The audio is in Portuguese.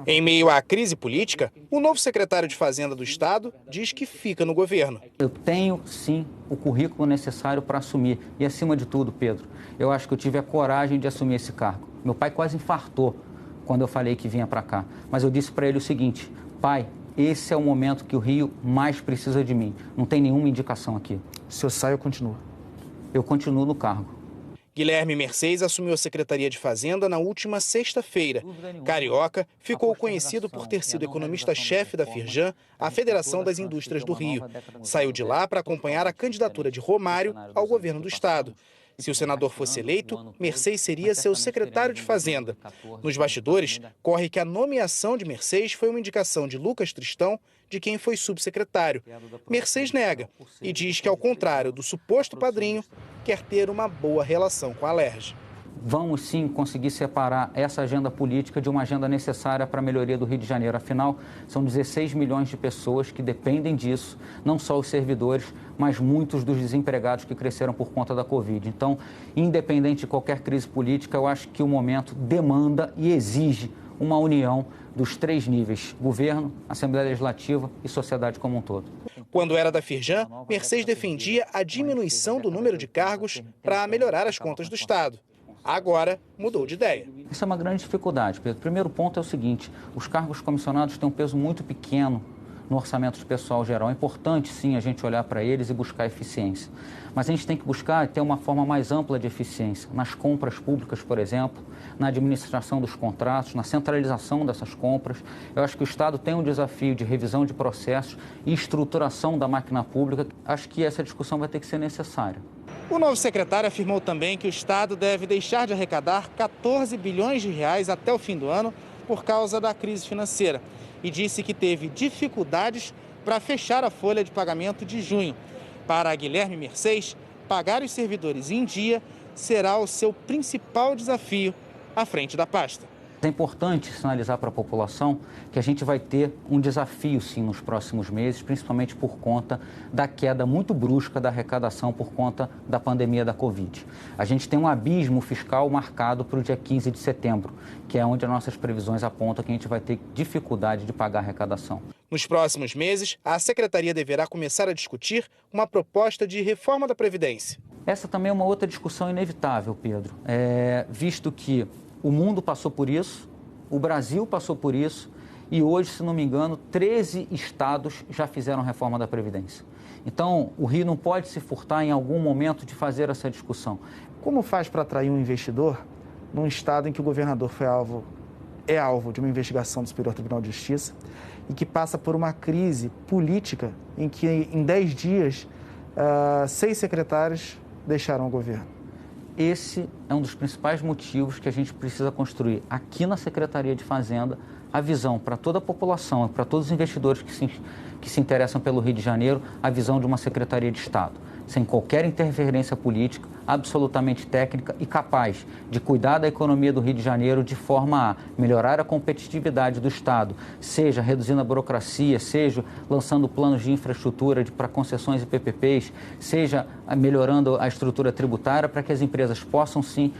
Em meio à crise política, o novo secretário de Fazenda do Estado diz que fica no governo. Eu tenho, sim, o currículo necessário para assumir. E, acima de tudo, Pedro, eu acho que eu tive a coragem de assumir esse cargo. Meu pai quase infartou quando eu falei que vinha para cá. Mas eu disse para ele o seguinte: pai, esse é o momento que o Rio mais precisa de mim. Não tem nenhuma indicação aqui. O senhor sai ou continua? Eu continuo no cargo. Guilherme Mercedes assumiu a Secretaria de Fazenda na última sexta-feira. Carioca ficou conhecido por ter sido economista-chefe da Firjan, a Federação das Indústrias do Rio. Saiu de lá para acompanhar a candidatura de Romário ao governo do Estado. Se o senador fosse eleito, Mercedes seria seu secretário de Fazenda. Nos bastidores, corre que a nomeação de Mercedes foi uma indicação de Lucas Tristão, de quem foi subsecretário. Mercedes nega e diz que, ao contrário do suposto padrinho, quer ter uma boa relação com a Alerj. Vamos sim conseguir separar essa agenda política de uma agenda necessária para a melhoria do Rio de Janeiro. Afinal, são 16 milhões de pessoas que dependem disso, não só os servidores, mas muitos dos desempregados que cresceram por conta da Covid. Então, independente de qualquer crise política, eu acho que o momento demanda e exige uma união dos três níveis: governo, Assembleia Legislativa e sociedade como um todo. Quando era da Firjan, Mercedes defendia a diminuição do número de cargos para melhorar as contas do Estado. Agora mudou de ideia. Isso é uma grande dificuldade, Pedro. O primeiro ponto é o seguinte: os cargos comissionados têm um peso muito pequeno no orçamento de pessoal geral. É importante, sim, a gente olhar para eles e buscar eficiência. Mas a gente tem que buscar ter uma forma mais ampla de eficiência, nas compras públicas, por exemplo, na administração dos contratos, na centralização dessas compras. Eu acho que o Estado tem um desafio de revisão de processos e estruturação da máquina pública. Acho que essa discussão vai ter que ser necessária. O novo secretário afirmou também que o Estado deve deixar de arrecadar 14 bilhões de reais até o fim do ano por causa da crise financeira e disse que teve dificuldades para fechar a folha de pagamento de junho. Para Guilherme Mercedes, pagar os servidores em dia será o seu principal desafio à frente da pasta. É importante sinalizar para a população que a gente vai ter um desafio, sim, nos próximos meses, principalmente por conta da queda muito brusca da arrecadação por conta da pandemia da Covid. A gente tem um abismo fiscal marcado para o dia 15 de setembro, que é onde as nossas previsões apontam que a gente vai ter dificuldade de pagar a arrecadação. Nos próximos meses, a Secretaria deverá começar a discutir uma proposta de reforma da Previdência. Essa também é uma outra discussão inevitável, Pedro, visto que o mundo passou por isso, o Brasil passou por isso e hoje, se não me engano, 13 estados já fizeram reforma da Previdência. Então, o Rio não pode se furtar em algum momento de fazer essa discussão. Como faz para atrair um investidor num estado em que o governador é alvo de uma investigação do Superior Tribunal de Justiça e que passa por uma crise política em que, em 10 dias, 6 secretários deixaram o governo? Esse é um dos principais motivos que a gente precisa construir aqui na Secretaria de Fazenda a visão para toda a população, para todos os investidores que se interessam pelo Rio de Janeiro, a visão de uma Secretaria de Estado, sem qualquer interferência política, absolutamente técnica e capaz de cuidar da economia do Rio de Janeiro de forma a melhorar a competitividade do Estado, seja reduzindo a burocracia, seja lançando planos de infraestrutura para concessões e PPPs, seja melhorando a estrutura tributária para que as empresas possam sim